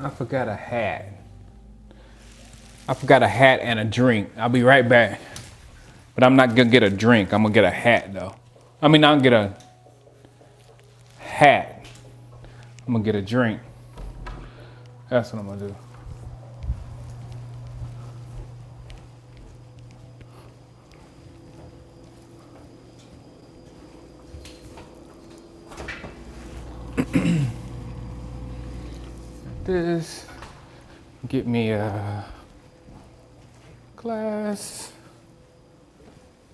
I forgot a hat. I forgot a hat and a drink. I'll be right back. But I'm not gonna get a drink. I'm gonna get a hat though. I mean, I'll get a hat. I'm gonna get a drink. That's what I'm gonna do. This. Get me a glass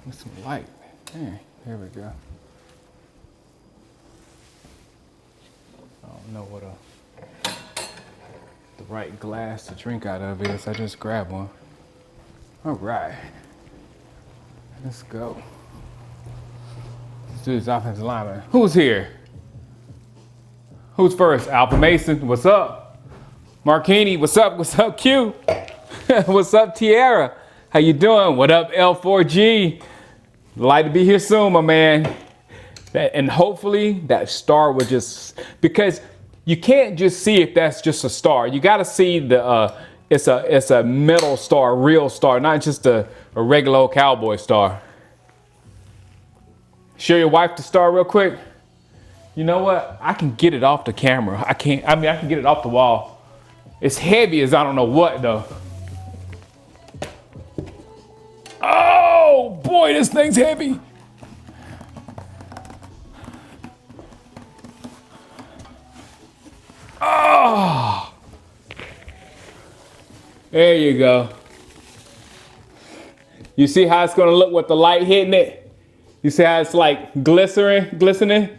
with some light. There we go. I don't know what the right glass to drink out of is. I just grab one. All right, let's go. Let's do this offensive lineman. Who's here? Who's first? Alpha Mason, what's up? Marquini, what's up? What's up, Q? What's up, Tierra? How you doing? What up, L4G? Like to be here soon, my man. And hopefully that star will just, because you can't just see if that's just a star. You got to see the it's a metal star, real star, not just a regular old cowboy star. Show your wife the star real quick. You know what? I can get it off the camera. I can get it off the wall. It's heavy as I don't know what though. Oh boy, this thing's heavy. Oh, there you go. You see how it's gonna look with the light hitting it? You see how it's like glistening?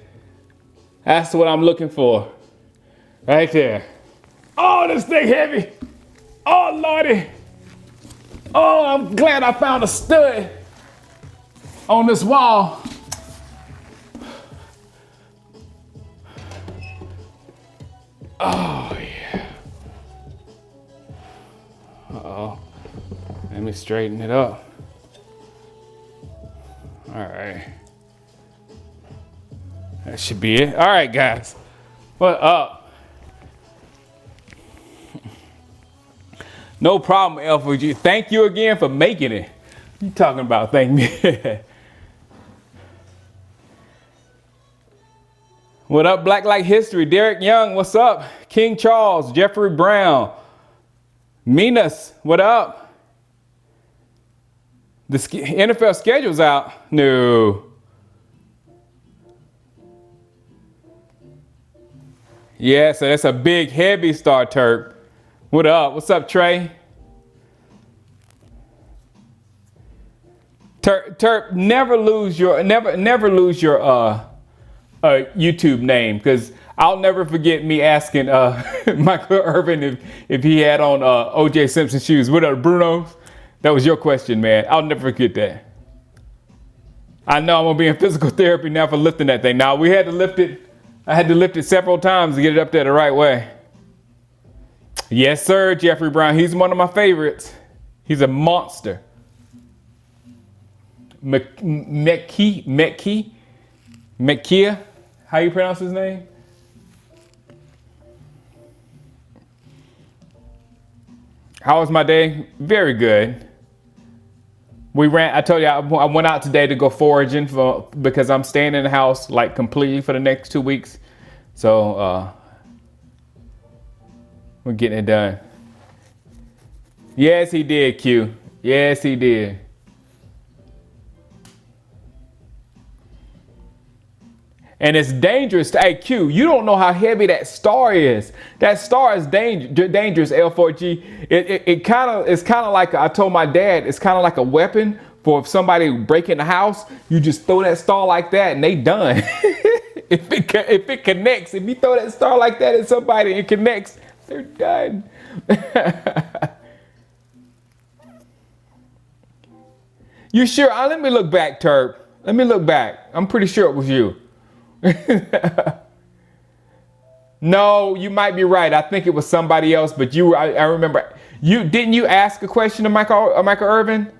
That's what I'm looking for. Right there. Oh, this thing heavy. Oh, Lordy. Oh, I'm glad I found a stud on this wall. Oh, yeah. Uh-oh. Let me straighten it up. All right. That should be it. All right, guys. What up? No problem, L4G. Thank you again for making it. You talking about thank me. What up, Black Light History? Derek Young, what's up? King Charles, Jeffrey Brown. Minas, what up? The NFL schedule's out. No. Yeah, so that's a big, heavy star, Turp. What up? What's up, Trey? Turp, never lose your YouTube name, because I'll never forget me asking Michael Irvin if he had on O.J. Simpson shoes. What up, Bruno's? That was your question, man. I'll never forget that. I know I'm gonna be in physical therapy now for lifting that thing. Now we had to lift it. I had to lift it several times to get it up there the right way. Yes, sir, Jeffrey Brown. He's one of my favorites. He's a monster. Mekia? How you pronounce his name? How was my day? Very good. I told you I went out today to go foraging because I'm staying in the house like completely for the next 2 weeks. So we're getting it done. Yes, he did, Q. Yes, he did. And it's dangerous. Hey, Q, you don't know how heavy that star is. That star is dangerous, L4G. It's kind of like, I told my dad, it's kind of like a weapon for if somebody break in the house, you just throw that star like that and they done. If it connects, if you throw that star like that at somebody and it connects, they're done. You sure? Let me look back, Turp. Let me look back. I'm pretty sure it was you. No, you might be right. I think it was somebody else, but I remember didn't you ask a question to Michael Irvin?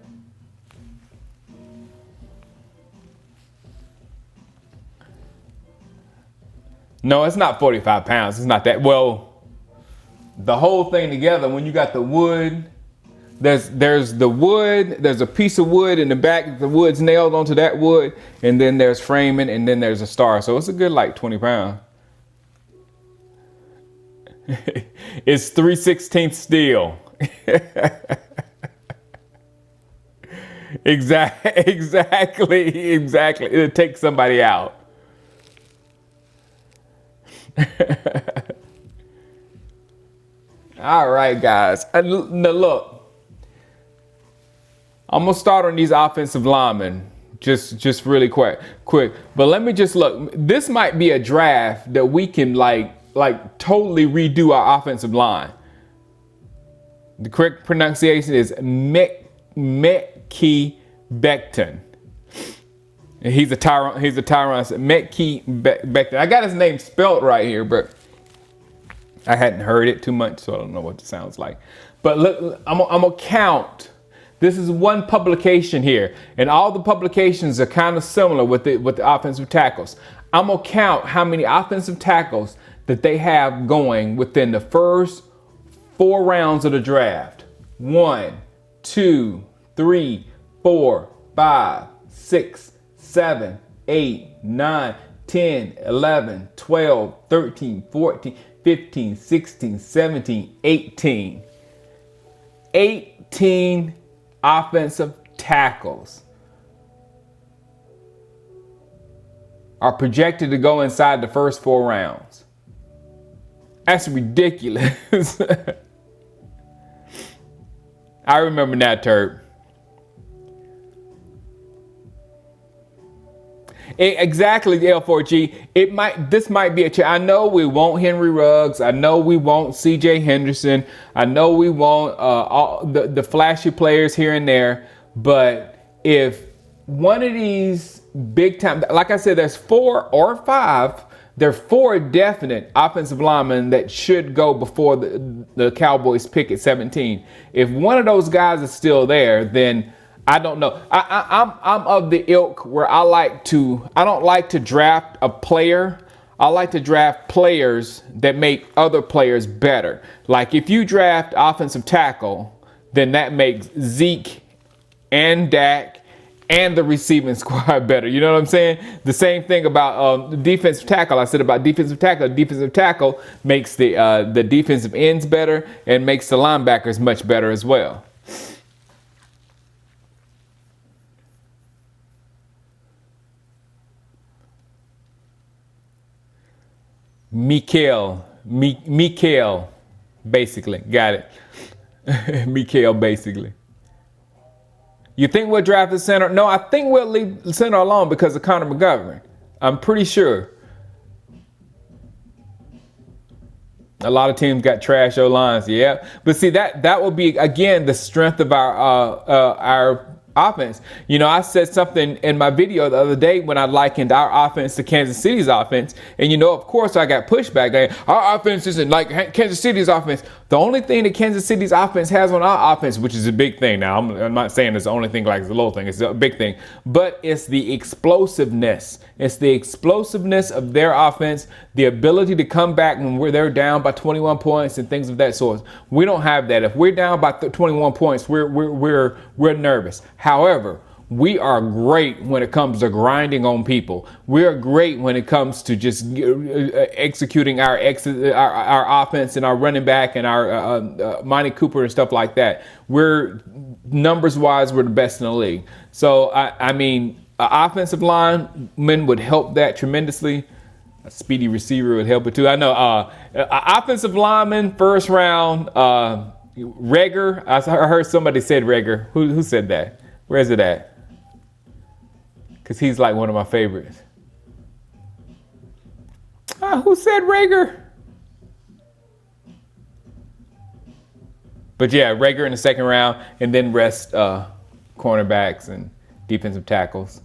No, it's not 45 pounds. It's not that. Well, the whole thing together. When you got the wood, there's the wood, there's a piece of wood in the back, the wood's nailed onto that wood, and then there's framing, and then there's a star. So it's a good like 20 pounds. It's 3/16 steel. Exactly. It'll take somebody out. All right, guys. Now look, I'm gonna start on these offensive linemen just really quick. But let me just look. This might be a draft that we can like totally redo our offensive line. The correct pronunciation is Mekhi Becton. And he's a Tyron. Mekhi Becton. I got his name spelled right here, but I hadn't heard it too much, so I don't know what it sounds like. But look, I'm gonna count. This is one publication here, and all the publications are kind of similar with the offensive tackles. I'm gonna count how many offensive tackles that they have going within the first 4 rounds of the draft. 1, 2, 3, 4, 5, 6, 7, 8, 9, 10, 11, 12, 13, 14, 15, 16, 17, 18. 18 offensive tackles are projected to go inside the first 4 rounds. That's ridiculous. I remember that, Turk. Exactly, L4G. This might be a. I know we want Henry Ruggs. I know we want C.J. Henderson. I know we want all the flashy players here and there. But if one of these big time, like I said, there's 4 or 5. There are 4 definite offensive linemen that should go before the Cowboys pick at 17. If one of those guys is still there, then I don't know. I'm of the ilk where I don't like to draft a player. I like to draft players that make other players better. Like if you draft offensive tackle, then that makes Zeke and Dak and the receiving squad better. You know what I'm saying? The same thing about the defensive tackle. I said about defensive tackle. Defensive tackle makes the defensive ends better and makes the linebackers much better as well. Mikael, basically. Got it. Mikael, basically. You think we'll draft the center? No, I think we'll leave the center alone because of Connor McGovern. I'm pretty sure. A lot of teams got trash O-lines, yeah. But see, that will be, again, the strength of our offense. You know, I said something in my video the other day when I likened our offense to Kansas City's offense. And, you know, of course, I got pushback. Our offense isn't like Kansas City's offense. The only thing that Kansas City's offense has on our offense, which is a big thing now, I'm not saying it's the only thing like it's a little thing. It's a big thing. But it's the explosiveness. It's the explosiveness of their offense, the ability to come back when they're down by 21 points and things of that sort. We don't have that. If we're down by 21 points, we're nervous. However, we are great when it comes to grinding on people. We are great when it comes to just executing our offense and our running back and our Monty Cooper and stuff like that. We're numbers-wise, we're the best in the league. So I mean, offensive lineman would help that tremendously. A speedy receiver would help it too. I know. Offensive lineman, first round. Reagor. I heard somebody said Reagor. Who said that? Where is it at? Because he's like one of my favorites. Who said Reagor? But yeah, Reagor in the second round, and then rest cornerbacks and defensive tackles.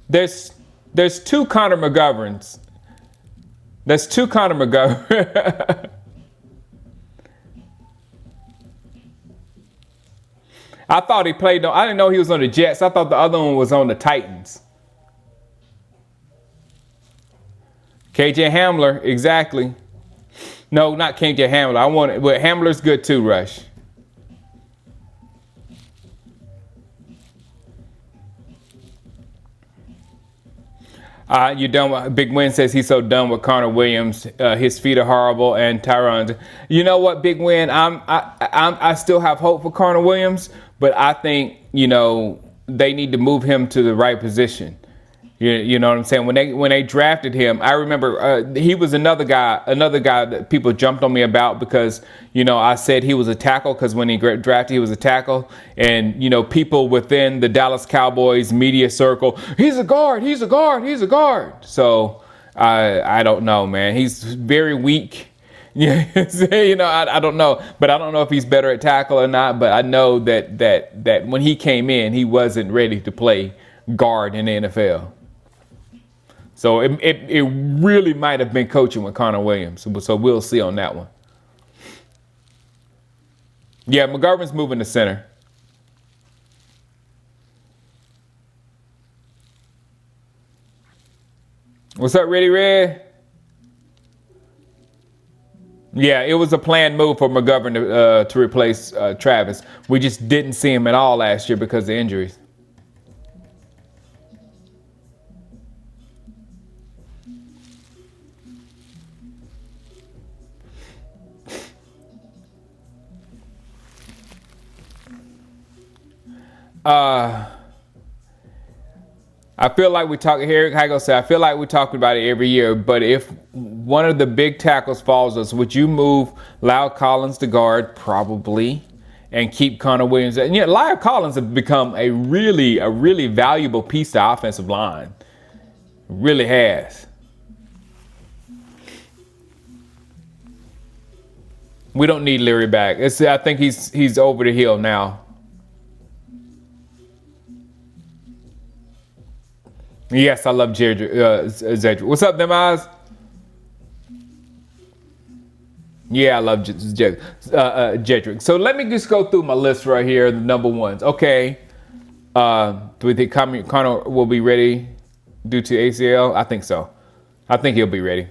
There's 2 Connor McGoverns. There's 2 Connor McGovern. I thought he played. I didn't know he was on the Jets. I thought the other one was on the Titans. KJ Hamler, exactly. No, not KJ Hamler. I want it, but Hamler's good too, Rush. You done with, Big Win says he's so done with Connor Williams. His feet are horrible, and Tyron. You know what, Big Win? I still have hope for Connor Williams, but I think they need to move him to the right position. You know what I'm saying? When they drafted him, I remember he was another guy that people jumped on me about because I said he was a tackle because when he drafted he was a tackle, and people within the Dallas Cowboys media circle, he's a guard. So I don't know, man. He's very weak. Yeah, I don't know, but I don't know if he's better at tackle or not. But I know that when he came in, he wasn't ready to play guard in the NFL. So it really might have been coaching with Connor Williams. So we'll see on that one. Yeah, McGovern's moving to center. What's up, Ready Red? Yeah, it was a planned move for McGovern to replace Travis. We just didn't see him at all last year because of injuries. I feel like we talk here. Hago said, I feel like we talk about it every year. But if one of the big tackles falls us, would you move Lyle Collins to guard? Probably, and keep Connor Williams. And Lyle Collins has become a really valuable piece to the offensive line. Really has. We don't need Leary back. I think he's over the hill now. Yes, I love Jedrick. What's up, them eyes? Yeah, I love Jedrick. So let me just go through my list right here, the number ones. Okay. Do we think Connor will be ready due to ACL? I think so. I think he'll be ready.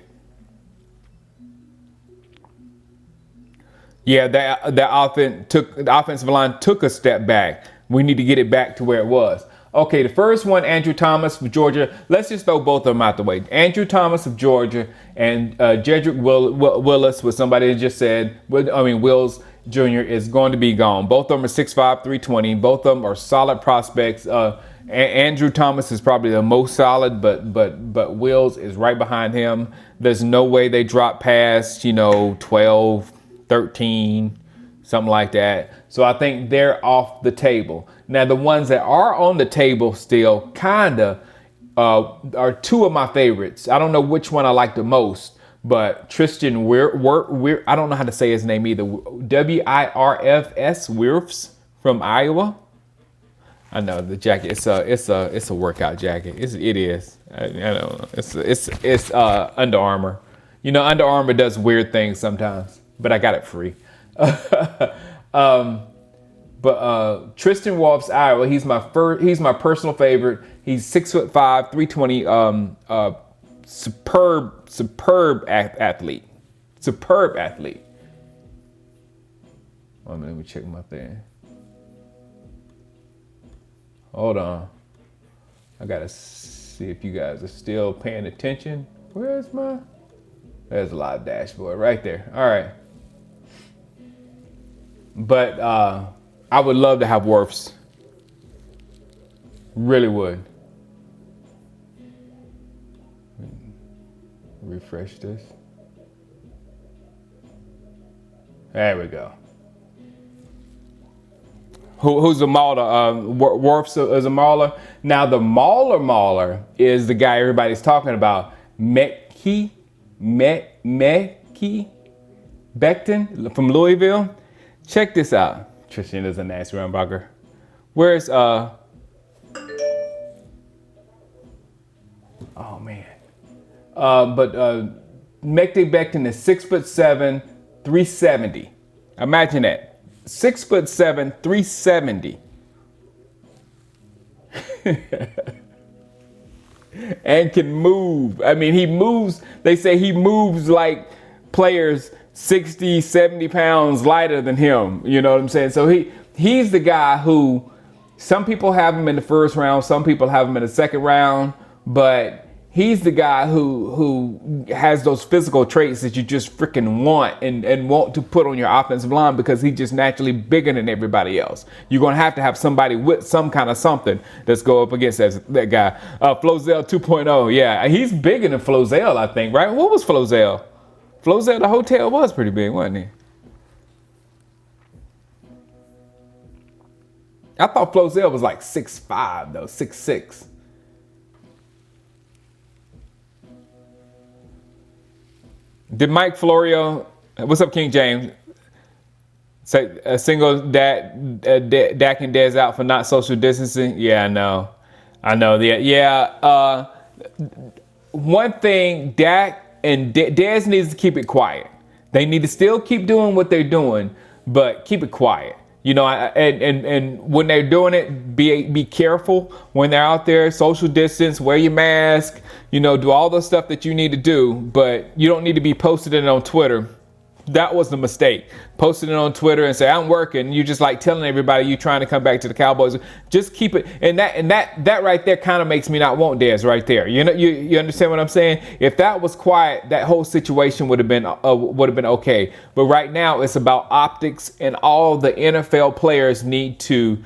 Yeah, the offensive line took a step back. We need to get it back to where it was. Okay, the first one, Andrew Thomas of Georgia. Let's just throw both of them out the way. Andrew Thomas of Georgia and Jedrick Willis, what somebody just said. Wills Jr. is going to be gone. Both of them are 6'5", 320. Both of them are solid prospects. Andrew Thomas is probably the most solid, but Wills is right behind him. There's no way they drop past 12, 13, something like that. So I think they're off the table. Now, the ones that are on the table still are two of my favorites. I don't know which one I like the most, but Tristan Wirfs, I don't know how to say his name either. Wirfs, Wirfs from Iowa. I know the jacket. It's a workout jacket. It is. I don't know. It's Under Armour. Under Armour does weird things sometimes, but I got it free. But Tristan Wirfs, Iowa, he's my personal favorite. He's 6'5", 320, superb athlete. Superb athlete. Let me check my thing. Hold on. I gotta see if you guys are still paying attention. There's a live dashboard right there. All right. But I would love to have Wirfs. Really would. Refresh this. There we go. Who's the mauler? Wirfs is a mauler. Now the mauler is the guy everybody's talking about. Mekhi Becton from Louisville. Check this out. Tristan is a nice linebacker. Where's oh man. But Mekhi Becton is 6'7", 370. Imagine that. 6'7", 370. and can move. I mean, he moves. They say he moves like players 60, 70 pounds lighter than him. You know what I'm saying? So he's the guy who some people have him in the first round, some people have him in the second round, but he's the guy who has those physical traits that you just freaking want and want to put on your offensive line because he's just naturally bigger than everybody else. You're going to have somebody with some kind of something that's go up against that guy. Flozell 2.0. Yeah, he's bigger than Flozell, I think, right? What was Flozell? Flozell, the hotel was pretty big, wasn't he? I thought Flozell was like 6'5", though, 6'6". Did Mike Florio, what's up, King James? Say a single Dak and Dez out for not social distancing. Yeah, I know. Yeah. One thing, Dak and Dez needs to keep it quiet. They need to still keep doing what they're doing, but keep it quiet. You know, and when they're doing it, be careful when they're out there. Social distance, wear your mask. You know, do all the stuff that you need to do, but you don't need to be posting it on Twitter. That was the mistake. Posting it on Twitter and say I'm working. You just like telling everybody you trying to come back to the Cowboys. Just keep it. And that right there kind of makes me not want Dez right there. You know, you understand what I'm saying? If that was quiet, that whole situation would have been okay. But right now it's about optics, and all the NFL players need to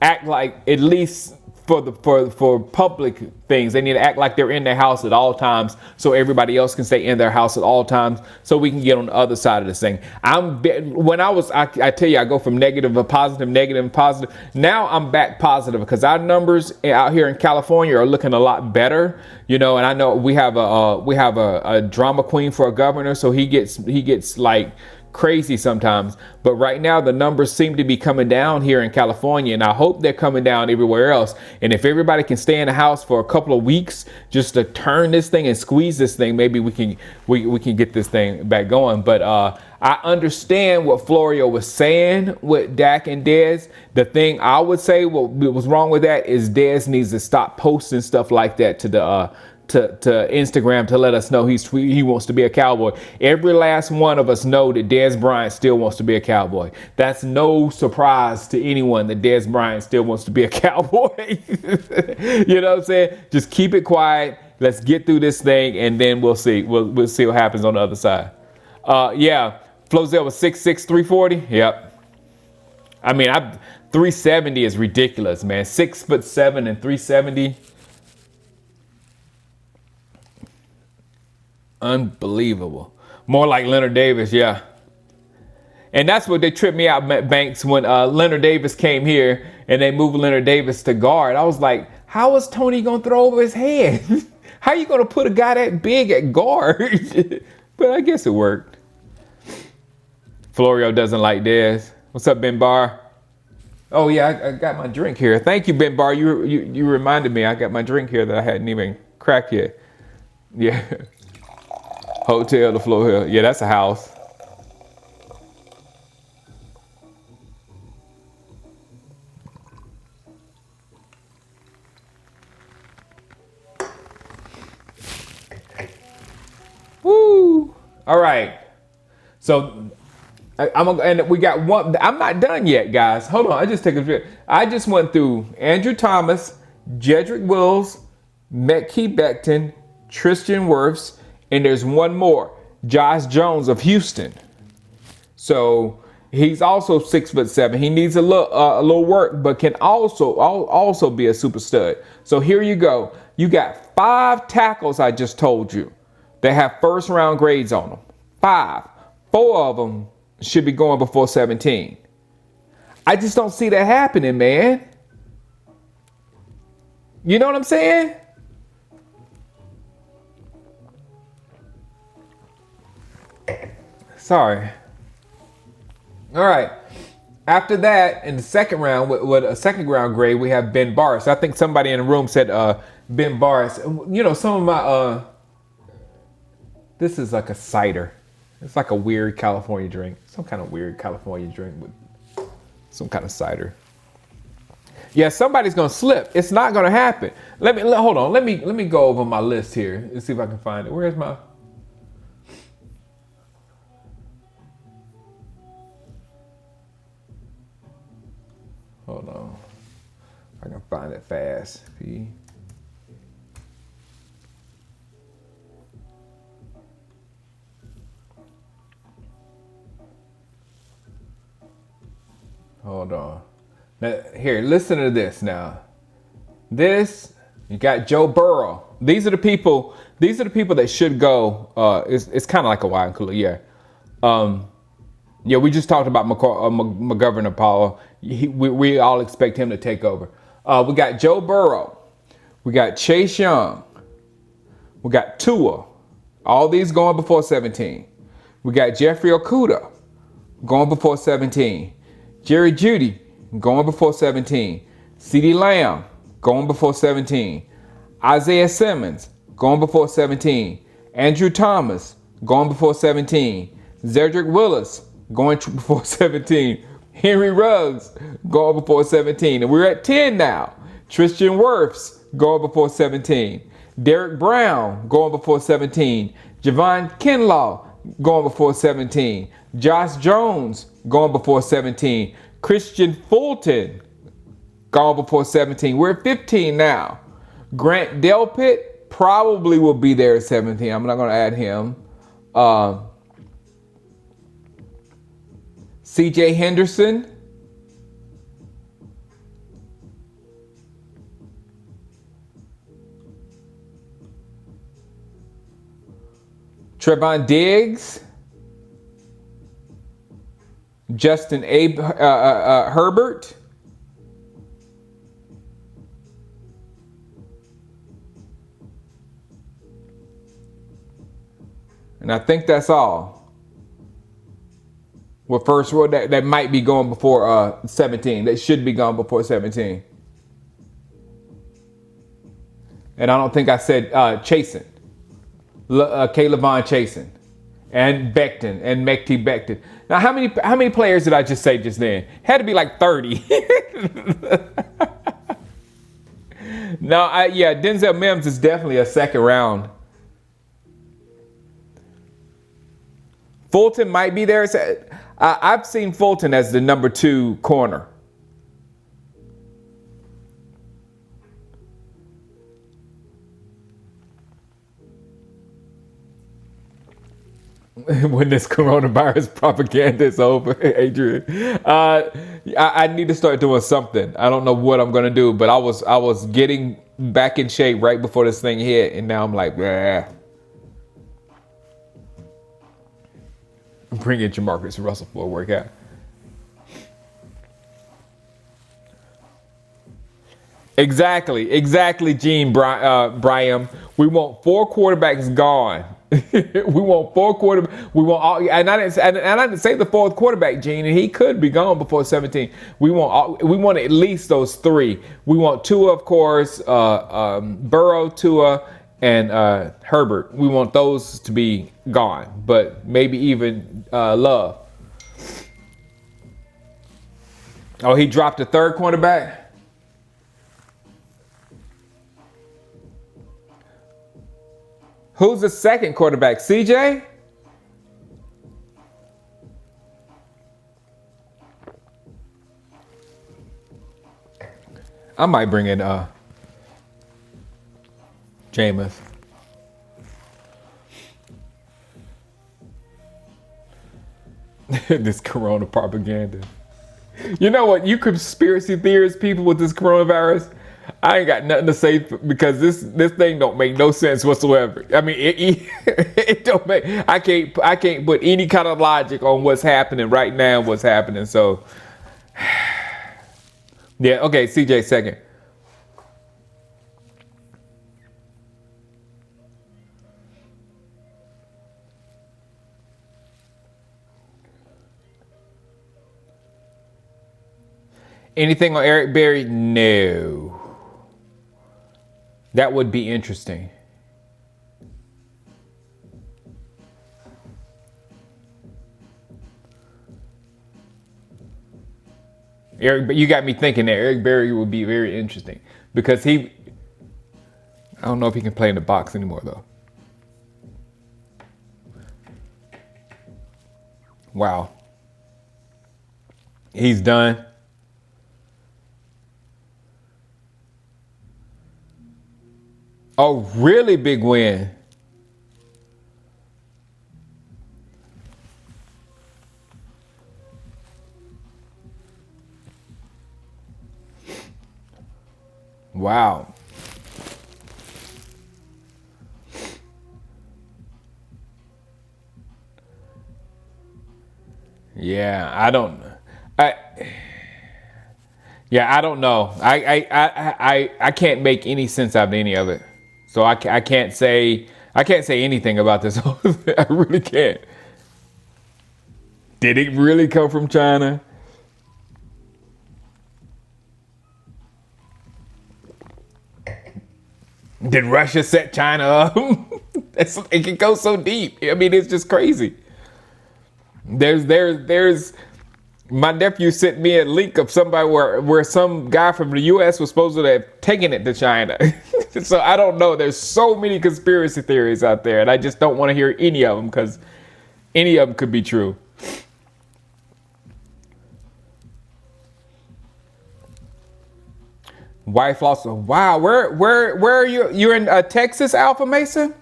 act like, at least for public things, they need to act like they're in their house at all times, so everybody else can stay in their house at all times, so we can get on the other side of this thing. I tell you, I go from negative to positive, negative and positive. Now I'm back positive because our numbers out here in California are looking a lot better, you know. And I know we have a drama queen for a governor, so he gets like crazy sometimes, but right now the numbers seem to be coming down here in California, and I hope they're coming down everywhere else. And if everybody can stay in the house for a couple of weeks just to turn this thing and squeeze this thing, maybe we can get this thing back going. But I understand what Florio was saying with Dak and Dez. The thing I would say what was wrong with that is Dez needs to stop posting stuff like that to the to Instagram to let us know he wants to be a Cowboy. Every last one of us know that Dez Bryant still wants to be a Cowboy. That's no surprise to anyone that Dez Bryant still wants to be a Cowboy. You know what I'm saying? Just keep it quiet. Let's get through this thing, and then we'll see. We'll see what happens on the other side. Yeah, Flozell was 6'6", 340. Yep. I mean, 370 is ridiculous, man. 6'7" and 370. Unbelievable. More like Leonard Davis, yeah. And that's what they tripped me out, Banks, when Leonard Davis came here and they moved Leonard Davis to guard. I was like, how is Tony going to throw over his head? How are you going to put a guy that big at guard? But I guess it worked. Florio doesn't like Dez. What's up, Ben Barr? Oh, yeah, I got my drink here. Thank you, Ben Barr. You reminded me. I got my drink here that I hadn't even cracked yet. Yeah. Hotel to Flow Hill. Yeah, that's a house. Woo! All right. So and we got one. I'm not done yet, guys. Hold on. I just take a drink. I just went through Andrew Thomas, Jedrick Wills, Mekhi Becton, Tristan Wirfs. And there's one more, Josh Jones of Houston. So he's also 6'7". He needs a little work, but can also be a super stud. So here you go. You got 5 tackles I just told you that have first round grades on them. 5. 4 of them should be going before 17. I just don't see that happening, man. You know what I'm saying? Sorry. All right. After that, in the second round, with a second round grade, we have Ben Barnes. I think somebody in the room said Ben Barnes. You know, some of my this is like a cider. It's like a weird California drink. Some kind of weird California drink with some kind of cider. Yeah, somebody's gonna slip. It's not gonna happen. Hold on. Let me go over my list here and see if I can find it. Where's my? Hold on. I can find it fast. P. Hold on. Now, here, listen to this now. This, you got Joe Burrow. These are the people that should go. It's kind of like a wide and cooler, yeah. Yeah, we just talked about McGovern Apollo. We all expect him to take over. We got Joe Burrow. We got Chase Young. We got Tua. All these going before 17. We got Jeffrey Okudah going before 17. Jerry Jeudy going before 17. CeeDee Lamb going before 17. Isaiah Simmons going before 17. Andrew Thomas going before 17. Zedrick Willis going before 17. Henry Ruggs going before 17. And we're at 10 now. Tristan Wirfs going before 17. Derek Brown going before 17. Javon Kinlaw going before 17. Josh Jones going before 17. Christian Fulton gone before 17. We're at 15 now. Grant Delpit probably will be there at 17. I'm not going to add him. CJ Henderson. Trevon Diggs. Justin Herbert. And I think that's all. Well, first row that might be going before 17. That should be gone before 17. And I don't think I said Chasen. Caleb Von Chasen. And Becton and Mekhi Becton. Now, how many players did I just say just then? Had to be like 30. No, Denzel Mims is definitely a second round. Fulton might be there. I've seen Fulton as the number 2 corner. When this coronavirus propaganda is over, Adrian, I need to start doing something. I don't know what I'm gonna do, but I was getting back in shape right before this thing hit, and now I'm like, bleh. Bring in Jamarcus Russell for a workout. Exactly, Gene Bryam. We want 4 quarterbacks gone. We want 4 quarterbacks. We want all, and I didn't say the 4th quarterback, Gene, and he could be gone before 17. We want at least those 3. We want Tua, of course, Burrow, Tua, and Herbert. We want those to be gone, but maybe even Love. Oh, he dropped the 3rd cornerback. Who's the 2nd quarterback? CJ? I might bring in Jameis. This corona propaganda. You know what? You conspiracy theorists, people with this coronavirus, I ain't got nothing to say because this thing don't make no sense whatsoever. I mean, it don't make. I can't put any kind of logic on what's happening right now. What's happening? So, yeah. Okay, CJ 2nd. Anything on Eric Berry? No. That would be interesting. Eric, but you got me thinking that Eric Berry would be very interesting because I don't know if he can play in the box anymore though. Wow. He's done. A really big win. Wow. Yeah, I don't. I yeah, I don't know. I can't make any sense out of any of it. So I can't say anything about this. I really can't. Did it really come from China? Did Russia set China up? It can go so deep. I mean, it's just crazy. There's my nephew sent me a link of somebody where some guy from the US was supposed to have taken it to China. So I don't know. There's so many conspiracy theories out there, and I just don't want to hear any of them because any of them could be true. Wife lost. Wow, where are you? You're in Texas, Alpha Mason?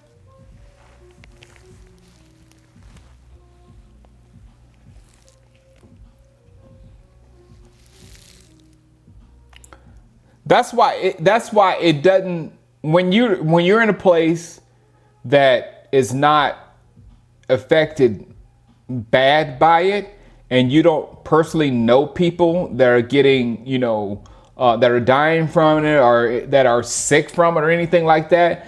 That's why it doesn't when you're in a place that is not affected bad by it and you don't personally know people that are getting, that are dying from it or that are sick from it or anything like that,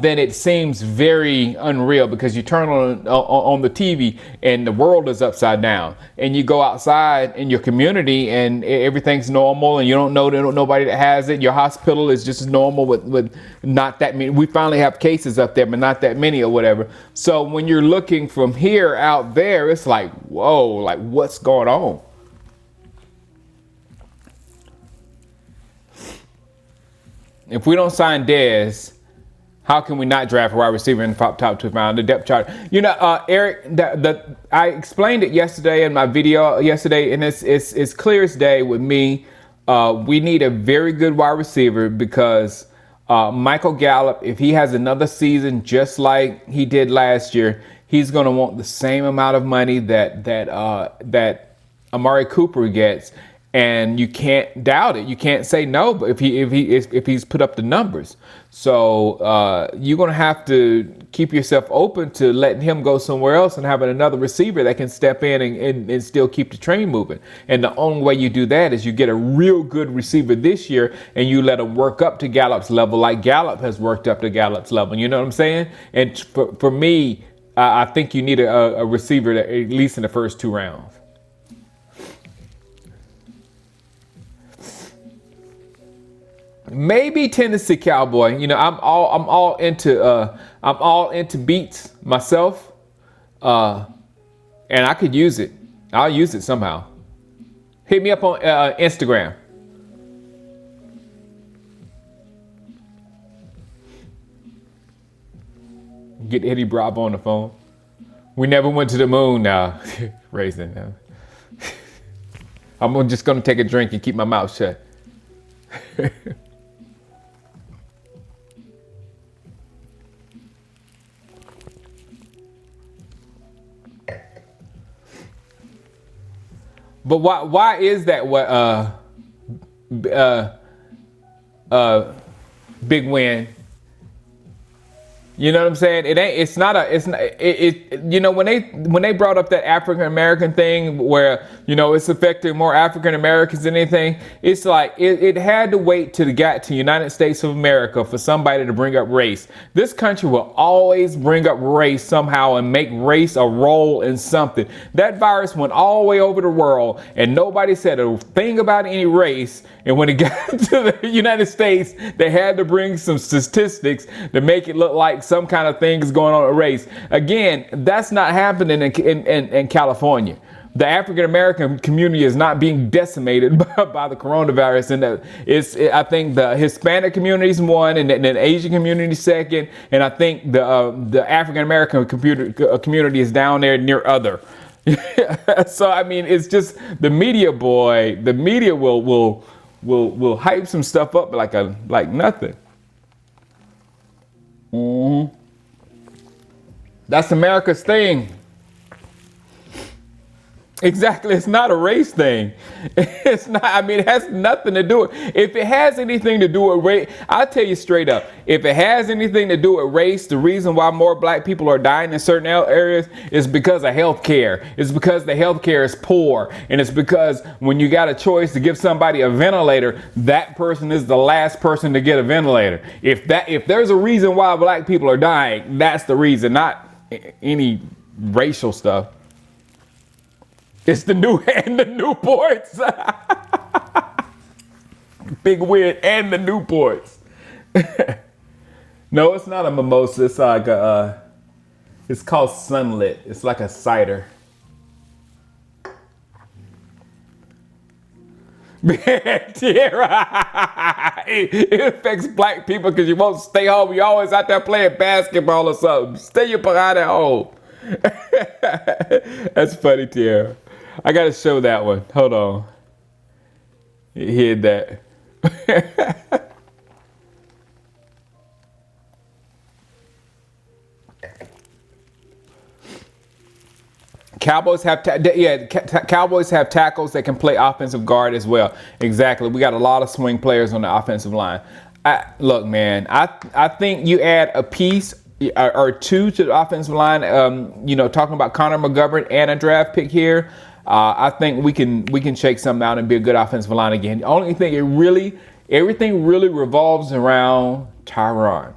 then it seems very unreal because you turn on the TV and the world is upside down, and you go outside in your community and everything's normal and you don't know nobody that has it. Your hospital is just as normal with not that many. We finally have cases up there, but not that many or whatever. So when you're looking from here out there, it's like, whoa, like what's going on? If we don't sign Dez, how can we not draft a wide receiver in the top 2 round, the depth chart? Eric, I explained it yesterday in my video yesterday, and it's clear as day with me. We need a very good wide receiver because Michael Gallup, if he has another season just like he did last year, he's going to want the same amount of money that Amari Cooper gets. And you can't doubt it. You can't say no, but if he's put up the numbers, so you're gonna have to keep yourself open to letting him go somewhere else and having another receiver that can step in and still keep the train moving. And the only way you do that is you get a real good receiver this year and you let him work up to Gallup's level, like Gallup has worked up to Gallup's level. You know what I'm saying? And for me, I think you need a receiver that, at least in the first 2 rounds. Maybe Tennessee Cowboy. I'm all into beats myself, and I could use it. I'll use it somehow. Hit me up on Instagram. Get Eddie Bravo on the phone. We never went to the moon now. Raisin. I'm just gonna take a drink and keep my mouth shut. But why is that big win? You know what I'm saying? When they brought up that African American thing where, it's affecting more African Americans than anything, it's like it had to wait till it got to United States of America for somebody to bring up race. This country will always bring up race somehow and make race a role in something. That virus went all the way over the world and nobody said a thing about any race. And when it got to the United States, they had to bring some statistics to make it look like some kind of thing is going on with race. Again, that's not happening in California. the African American community is not being decimated by the coronavirus, and I think the Hispanic community is one, and the Asian community second, and I think the African American community is down there near other. So I mean, it's just the media, boy. The media will hype some stuff up like nothing. That's America's thing. Exactly. It's not a race thing. It's not. I mean, it has nothing to do with. If it has anything to do with race, I'll tell you straight up. If it has anything to do with race, the reason why more black people are dying in certain areas is because of health care. It's because the health care is poor, and it's because when you got a choice to give somebody a ventilator, that person is the last person to get a ventilator. If there's a reason why black people are dying, that's the reason, not any racial stuff. It's the Newports. Big win and the Newports. No, it's not a mimosa. It's like it's called Sunlit. It's like a cider. Tierra. It affects black people because you won't stay home. You always out there playing basketball or something. Stay your behind at home. That's funny, Tierra. I gotta show that one. Hold on. You hid that. Cowboys have Cowboys have tackles that can play offensive guard as well. Exactly. We got a lot of swing players on the offensive line. Look, man. I think you add a piece or two to the offensive line. Talking about Connor McGovern and a draft pick here. I think we can shake something out and be a good offensive line again. The only thing everything really revolves around Tyron.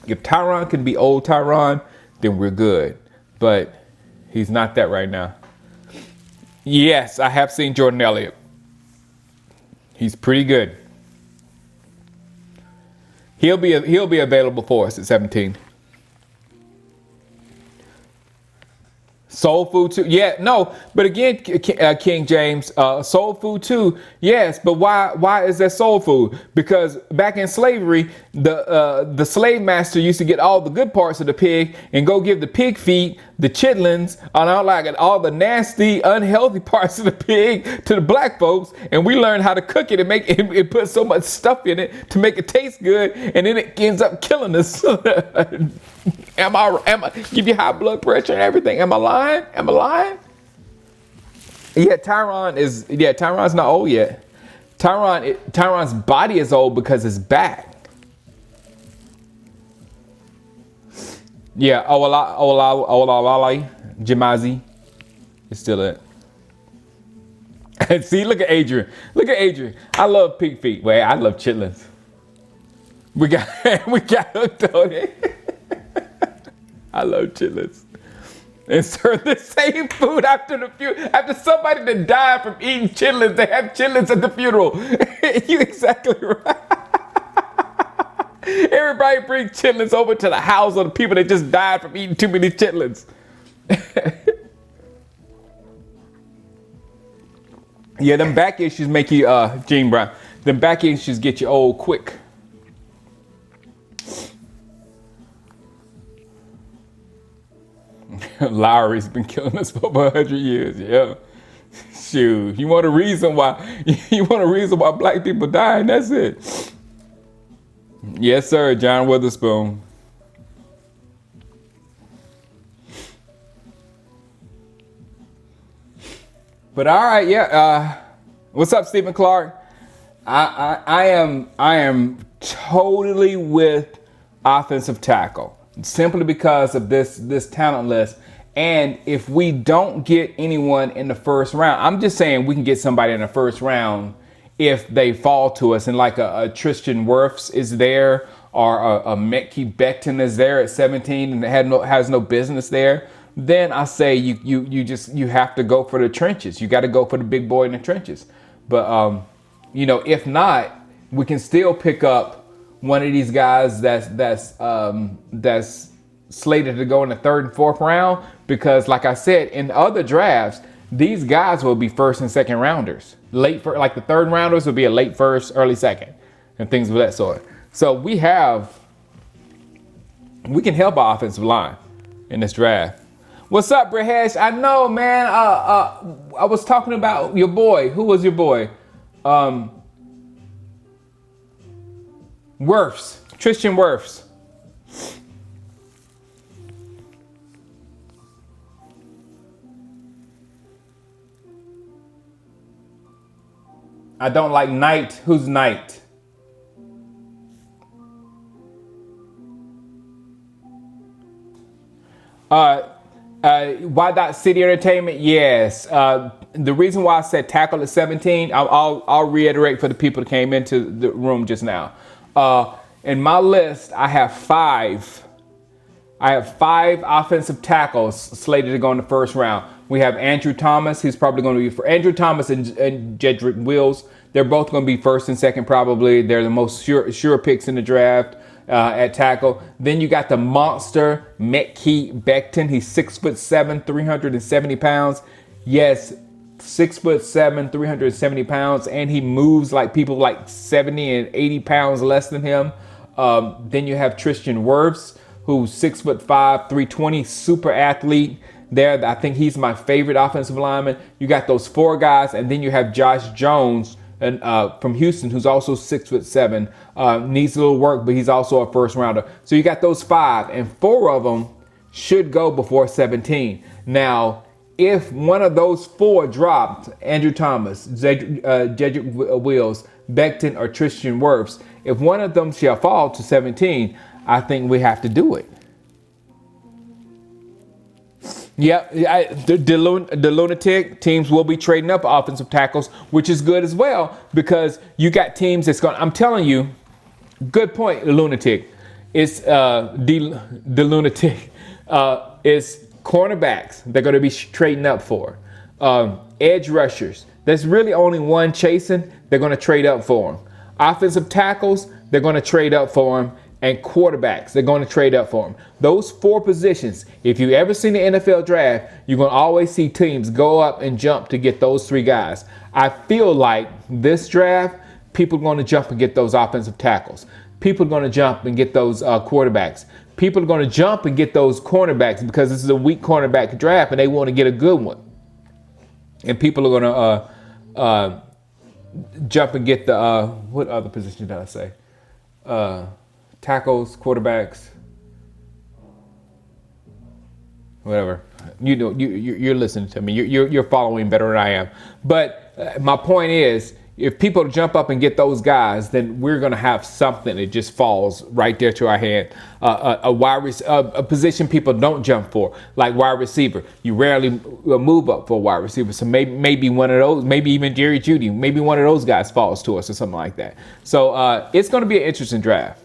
If Tyron can be old Tyron, then we're good. But he's not that right now. Yes, I have seen Jordan Elliott. He's pretty good. He'll be available for us at 17. Soul Food too. Yeah, no, but again, King James, soul food too. Yes, but why is that soul food? Because back in slavery, the slave master used to get all the good parts of the pig and go give the pig feet, the chitlins, and all the nasty, unhealthy parts of the pig to the black folks, and we learned how to cook it and make it, and put so much stuff in it to make it taste good, and then it ends up killing us. Am I give you high blood pressure and everything? Am I lying? Yeah, Tyron's not old yet. Tyron's body is old because his back. Yeah, Olalai Jimazi is still it. See, look at Adrian. I love pig feet. Wait, I love chitlins. We got hooked on it. I love chitlins. And serve the same food after somebody that died from eating chitlins. They have chitlins at the funeral. You're exactly right. Everybody brings chitlins over to the house of the people that just died from eating too many chitlins. Yeah, them back issues make you, Gene Brown, them back issues get you old quick. Lowry's been killing us for over 100 years. Yeah. Shoot. You want a reason why black people die, and that's it. Yes, sir, John Witherspoon. But all right, yeah. What's up, Stephen Clark? I am totally with offensive tackle. Simply because of this talent list. And if we don't get anyone in the first round, I'm just saying we can get somebody in the first round if they fall to us. And like a Tristan Wirfs is there, or a Mekhi Becton is there at 17 and has no business there, then I say you have to go for the trenches. You got to go for the big boy in the trenches. But if not, we can still pick up one of these guys that's slated to go in the third and fourth round because, like I said, in other drafts, these guys will be first and second rounders. Like the third rounders will be a late first, early second, and things of that sort. So we can help our offensive line in this draft. What's up, Brehesh? I know, man. I was talking about your boy. Who was your boy? Wirfs. Tristan Wirfs. I don't like Knight. Who's Knight? Why Dot City Entertainment? Yes. The reason why I said tackle at 17, I'll reiterate for the people that came into the room just now. In my list, I have five offensive tackles slated to go in the first round. We have Andrew Thomas. He's probably going to be for Andrew Thomas and Jedrick Wills. They're both going to be first and second probably. They're the most sure picks in the draft at tackle. Then you got the monster Mekhi Becton. He's 6'7", 370 pounds. Yes, 6'7", 370 pounds, and he moves like people like 70 and 80 pounds less than him. Then you have Tristan Wirfs, who's 6'5", 320, super athlete. There, I think he's my favorite offensive lineman. You got those four guys, and then you have Josh Jones from Houston, who's also 6'7", needs a little work, but he's also a first rounder. So you got those five, and four of them should go before 17. Now, if one of those four dropped, Andrew Thomas, Jedrick Wills, Becton, or Tristan Wirfs, if one of them shall fall to 17, I think we have to do it. Yep, the lunatic teams will be trading up offensive tackles, which is good as well because you got teams that's going. I'm telling you, good point, lunatic. It's the lunatic. It's cornerbacks they're going to be trading up for. Edge rushers. There's really only one chasing. They're going to trade up for them. Offensive tackles. They're going to trade up for them. And quarterbacks, they're going to trade up for them. Those four positions, if you've ever seen the NFL draft, you're going to always see teams go up and jump to get those three guys. I feel like this draft, people are going to jump and get those offensive tackles. People are going to jump and get those quarterbacks. People are going to jump and get those cornerbacks because this is a weak cornerback draft and they want to get a good one. And people are going to jump and get the, what other position did I say? Tackles, quarterbacks, whatever. You know, you're listening to me. You're following better than I am. But my point is, if people jump up and get those guys, then we're going to have something that just falls right there to our hand. A position people don't jump for, like wide receiver. You rarely move up for a wide receiver. So maybe one of those, maybe even Jerry Jeudy, maybe one of those guys falls to us or something like that. So it's going to be an interesting draft.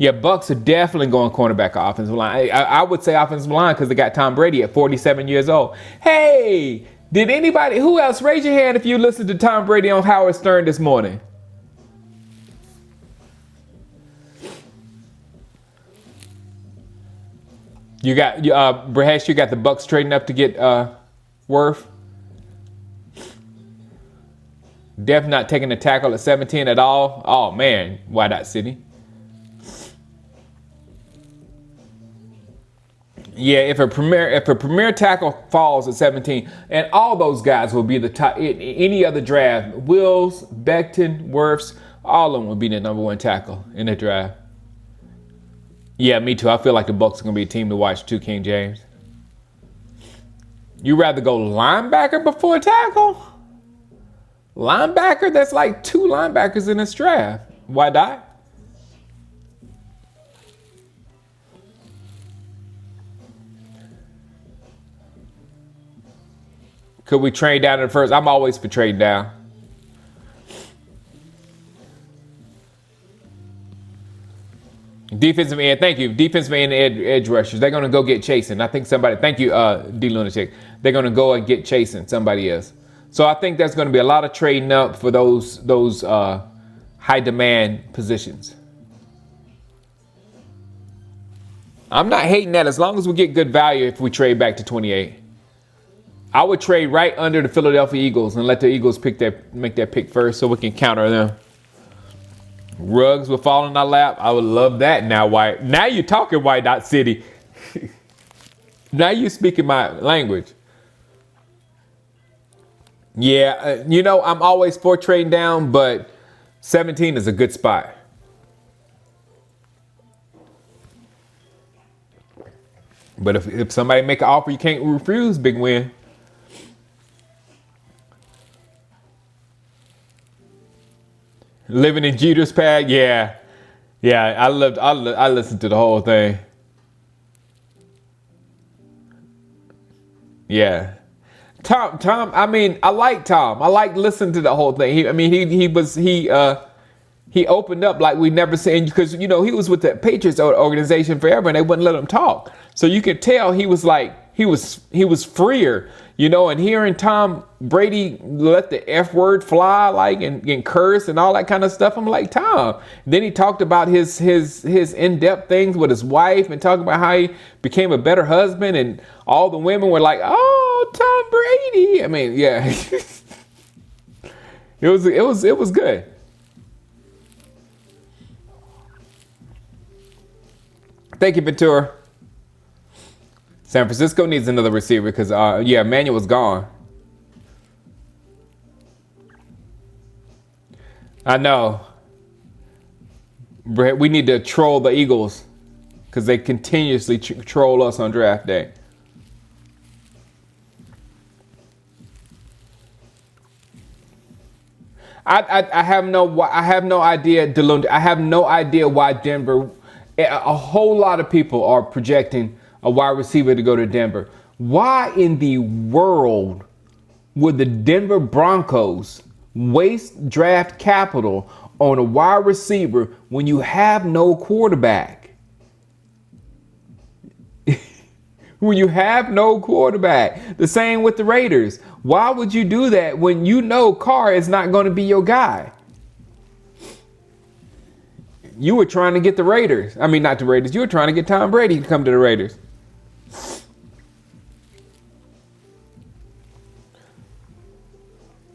Yeah, Bucks are definitely going cornerback or offensive line. I would say offensive line because they got Tom Brady at 47 years old. Hey, did anybody, who else, raise your hand if you listened to Tom Brady on Howard Stern this morning? You got, Brehesh, you got the Bucks trading up to get Wirf. Definitely not taking the tackle at 17 at all. Oh, man, why not, City? Yeah, if a premier tackle falls at 17, and all those guys will be the top in any other draft. Wills, Becton, Wirfs, all of them will be the number one tackle in the draft. Yeah, me too. I feel like the Bucks are gonna be a team to watch too, King James. You rather go linebacker before tackle? Linebacker? That's like two linebackers in this draft. Why not? Could we trade down in the first? I'm always for trading down. Defensive end, thank you. Defensive end edge rushers. They're going to go get chasing. I think somebody, thank you, D Lunatic. They're going to go and get chasing. Somebody else. So I think there's going to be a lot of trading up for those high demand positions. I'm not hating that as long as we get good value if we trade back to 28. I would trade right under the Philadelphia Eagles and let the Eagles make that pick first so we can counter them. Rugs will fall in our lap. I would love that now, White. Now you're talking, White Dot City. Now you're speaking my language. Yeah, I'm always for trading down, but 17 is a good spot. But if somebody make an offer you can't refuse, big win. Living in Jeter's pad, yeah. I listened to the whole thing. Yeah. Tom, I mean, I like Tom. I like listening to the whole thing. He opened up like we never seen, because he was with the Patriots organization forever and they wouldn't let him talk. So you could tell he was freer, and hearing Tom Brady let the F word fly and curse and all that kind of stuff. I'm like, Tom. Then he talked about his in-depth things with his wife and talking about how he became a better husband, and all the women were like, oh, Tom Brady. I mean, yeah. It was good. Thank you, Ventura. San Francisco needs another receiver because, Manuel's gone. I know. We need to troll the Eagles because they continuously troll us on draft day. I have no idea, DeLund. I have no idea why Denver. A whole lot of people are projecting a wide receiver to go to Denver. Why in the world would the Denver Broncos waste draft capital on a wide receiver when you have no quarterback? When you have no quarterback. The same with the Raiders. Why would you do that when you know Carr is not going to be your guy? You were trying to get the Raiders. I mean, not the Raiders. You were trying to get Tom Brady to come to the Raiders.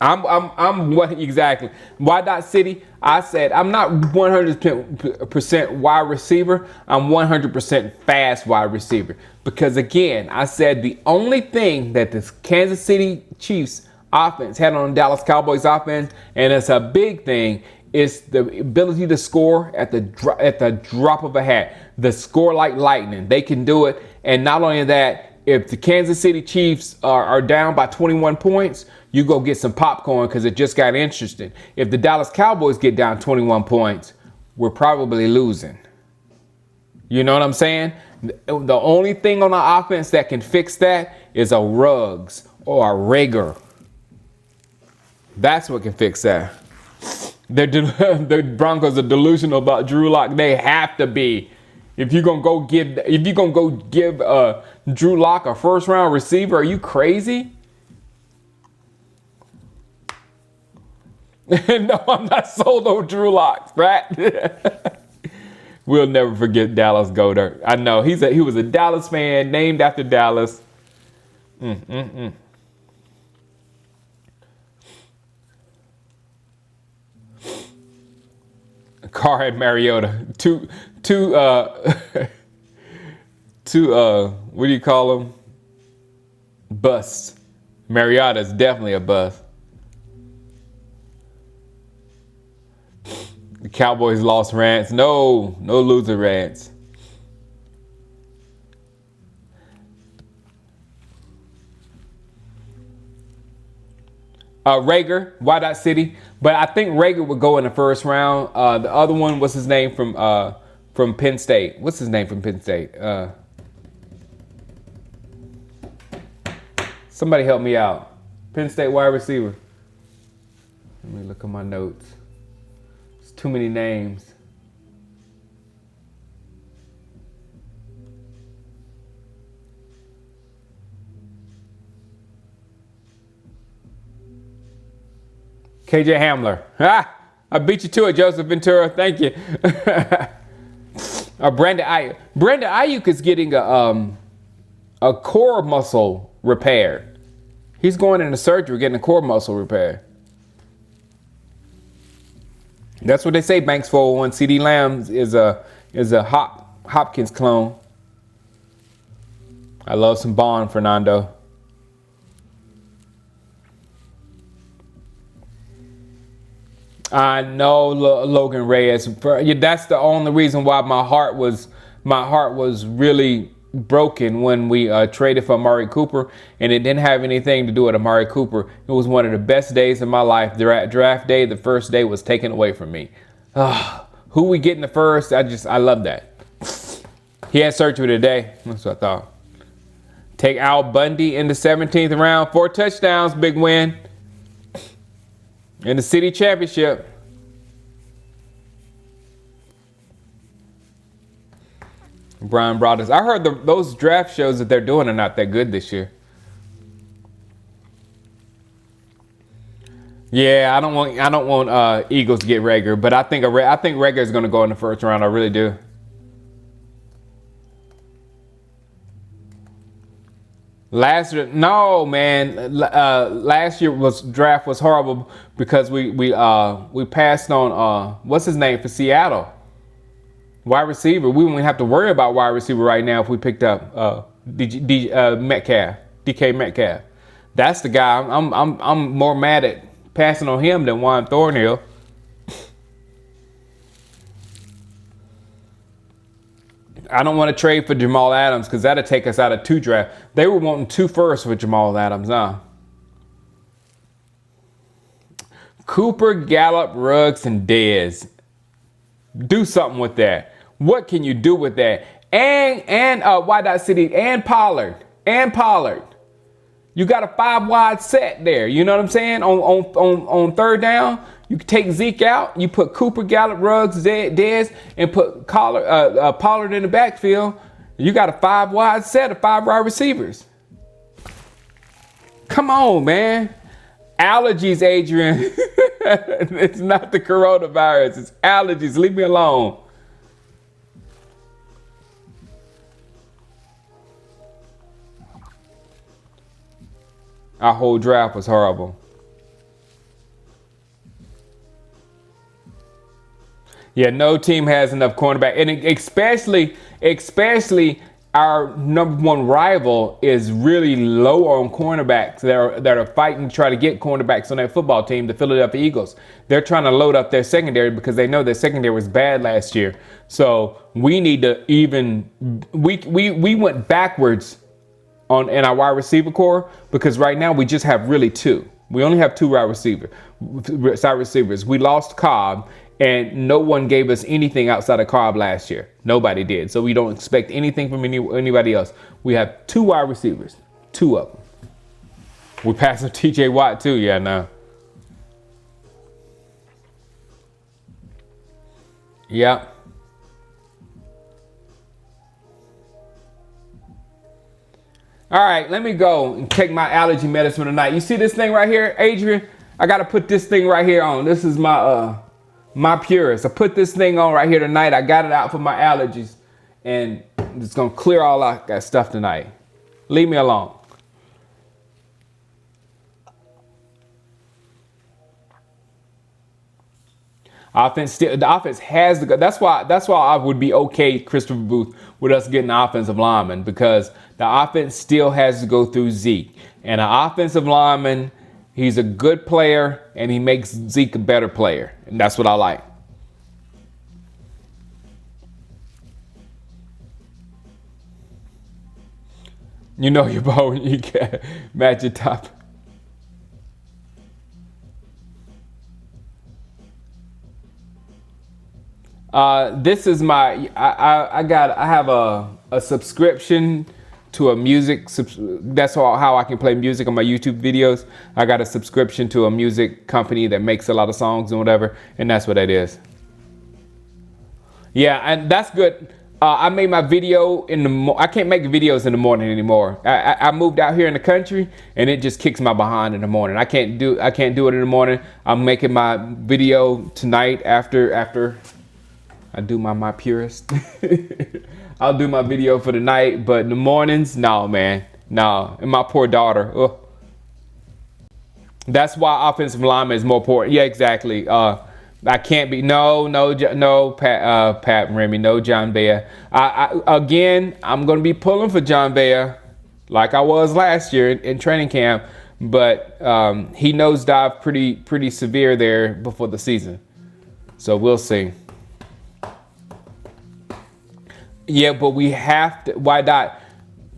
I'm what exactly? Why Dot City? I said I'm not 100% wide receiver. I'm 100% fast wide receiver. Because again, I said the only thing that this Kansas City Chiefs offense had on the Dallas Cowboys offense, and it's a big thing, is the ability to score at the drop of a hat. The score like lightning. They can do it. And not only that, if the Kansas City Chiefs are down by 21 points, you go get some popcorn because it just got interesting. If the Dallas Cowboys get down 21 points, we're probably losing. You know what I'm saying? The only thing on our offense that can fix that is a Ruggs or a Rager. That's what can fix that. The Broncos are delusional about Drew Lock. They have to be. If you're gonna go give Drew Lock a first round receiver, are you crazy? No, I'm not sold on Drew Lock, right? We'll never forget Dallas Goddard. I know he was a Dallas fan, named after Dallas. Carr and Mariota, two what do you call them? Busts. Mariota's definitely a bust. The Cowboys lost Rance. No loser Rance. Rager, Why Dot City. But I think Rager would go in the first round. The other one, what's his name from Penn State? What's his name from Penn State? Somebody help me out. Penn State wide receiver. Let me look at my notes. It's too many names. KJ Hamler. I beat you to it, Joseph Ventura. Thank you. Brandon Ayuk is getting a core muscle repair. He's going into surgery, getting a core muscle repair. That's what they say. Banks 401. CeeDee Lamb is a Hopkins clone. I love some Bond, Fernando. I know Logan Reyes. That's the only reason why my heart was really broken when we traded for Amari Cooper, and it didn't have anything to do with Amari Cooper. It was one of the best days of my life. Draft day, the first day was taken away from me. Who we get in the first? I love that. He had surgery today. That's what I thought. Take Al Bundy in the 17th round, 4 touchdowns, big win. In the city championship. Brian Brothers. I heard those draft shows that they're doing are not that good this year. Yeah, I don't want Eagles to get Rager, but I think Rager is going to go in the first round. I really do. Last year draft was horrible because we passed on what's his name for Seattle, wide receiver. We wouldn't have to worry about wide receiver right now if we picked up DK Metcalf. That's the guy. I'm more mad at passing on him than Juan Thornhill. I don't want to trade for Jamal Adams because that'll take us out of 2 drafts. They were wanting 2 firsts for Jamal Adams, huh? Cooper, Gallup, Ruggs, and Dez. Do something with that. What can you do with that? And Y. City and Pollard. You got a 5 wide set there. You know what I'm saying? On third down, you can take Zeke out. You put Cooper, Gallup, Ruggs, Dez, and put Pollard in the backfield. You got a 5 wide set of 5 wide receivers. Come on, man. Allergies, Adrian. It's not the coronavirus. It's allergies. Leave me alone. Our whole draft was horrible. Yeah, no team has enough cornerback, and especially our number 1 rival is really low on cornerbacks that are fighting to try to get cornerbacks on that football team, the Philadelphia Eagles. They're trying to load up their secondary because they know their secondary was bad last year. So we need to we went backwards in our wide receiver core because right now we just have really 2. We only have 2 side receivers. We lost Cobb. And no one gave us anything outside of Cobb last year. Nobody did. So we don't expect anything from anybody else. We have 2 wide receivers. 2 of them. We passed on TJ Watt too. Yeah, no. Yeah. All right, let me go and take my allergy medicine tonight. You see this thing right here, Adrian? I got to put this thing right here on. This is my Purist. I put this thing on right here tonight. I got it out for my allergies, and it's gonna clear all that stuff tonight. Leave me alone. The offense has to go. That's why I would be okay, Christopher Booth, with us getting an offensive lineman, because the offense still has to go through Zeke, and an offensive lineman. He's a good player, and he makes Zeke a better player. And that's what I like. You know your ball when you can match your top. This is my, I have a subscription to a music, that's how I can play music on my YouTube videos. I got a subscription to a music company that makes a lot of songs and whatever, and that's what that is. Yeah, and that's good. I made my video I can't make videos in the morning anymore. I moved out here in the country, and it just kicks my behind in the morning. I can't do it in the morning. I'm making my video tonight after I do my purist. I'll do my video for the night, but in the mornings, no, man. No. And my poor daughter. Ugh. That's why offensive lineman is more important. Yeah, exactly. I can't be no Pat Remy, no John Beyer. Again, I'm gonna be pulling for John Beyer, like I was last year in training camp, but he nosedived pretty severe there before the season. So we'll see. Yeah, but we have to. Why not?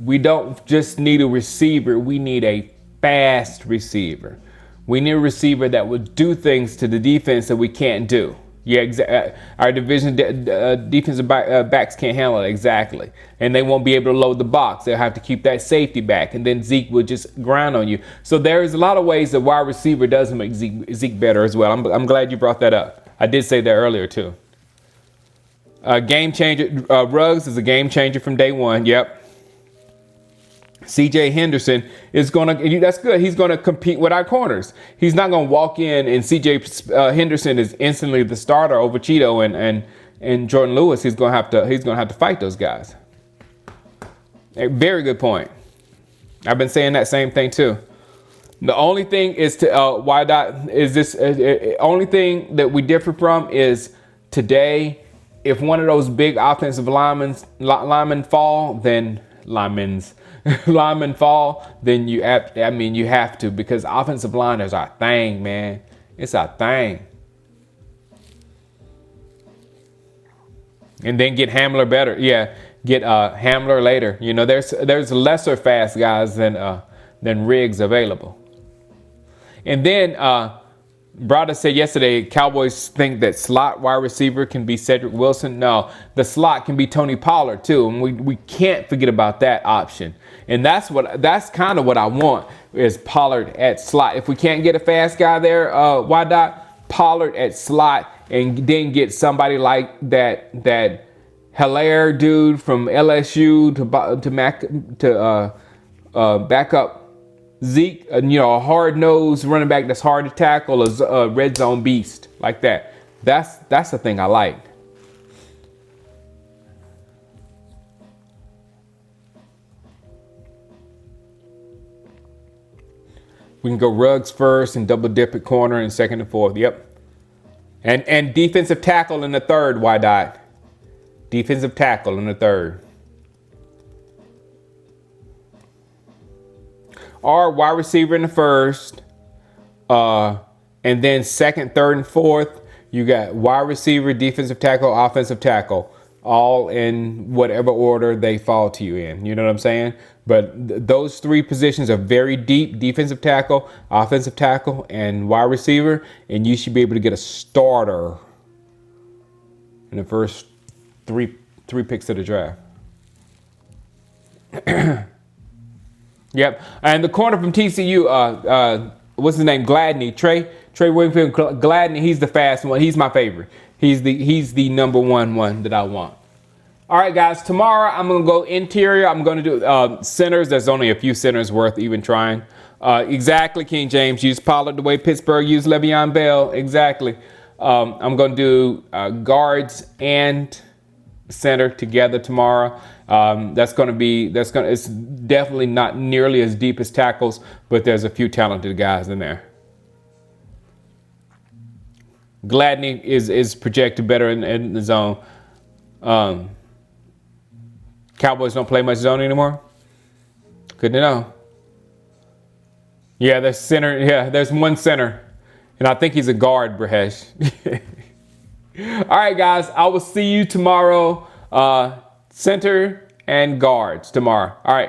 We don't just need a receiver. We need a fast receiver. We need a receiver that will do things to the defense that we can't do. Yeah, our division defensive backs can't handle it exactly, and they won't be able to load the box. They'll have to keep that safety back, and then Zeke will just grind on you. So there's a lot of ways that wide receiver does make Zeke better as well. I'm glad you brought that up. I did say that earlier too. Game changer. Ruggs is a game changer from day one. Yep. CJ Henderson is that's good. He's gonna compete with our corners. He's not gonna walk in and CJ Henderson is instantly the starter over Cheeto and Jordan Lewis. He's gonna have to fight those guys. A very good point. I've been saying that same thing too. The only thing is only thing that we differ from is today. If one of those big offensive linemen fall, then you have to, because offensive line is our thing, man. It's our thing. And then get Hamler better. Yeah, get Hamler later. You know, there's lesser fast guys than Riggs available. And then Brada said yesterday, Cowboys think that slot wide receiver can be Cedric Wilson. No, the slot can be Tony Pollard too, and we can't forget about that option. And that's kind of what I want, is Pollard at slot. If we can't get a fast guy there, Pollard at slot, and then get somebody like that Hilaire dude from LSU to back up Zeke, a hard-nosed running back that's hard to tackle, a red zone beast like that. That's the thing I like. We can go Ruggs first and double dip at corner and second and fourth. Yep. And defensive tackle in the third. Why not? Defensive tackle in the third. Or wide receiver in the first, and then second, third, and fourth, you got wide receiver, defensive tackle, offensive tackle, all in whatever order they fall to you in. You know what I'm saying? But those three positions are very deep: defensive tackle, offensive tackle, and wide receiver. And you should be able to get a starter in the first three picks of the draft. Yep, and the corner from TCU, what's his name? Gladney, Trey Wingfield Gladney. He's the fast one. He's my favorite. He's the number one that I want. All right, guys. Tomorrow I'm gonna go interior. I'm gonna do centers. There's only a few centers worth even trying. Exactly, King James. Use Pollard the way Pittsburgh used Le'Veon Bell. Exactly. I'm gonna do guards and center together tomorrow. It's definitely not nearly as deep as tackles, but there's a few talented guys in there. Gladney is projected better in the zone. Cowboys don't play much zone anymore. Good to know. Yeah, there's center. Yeah, there's one center, and I think he's a guard, Brahesh. All right, guys. I will see you tomorrow. Center and guards tomorrow. All right.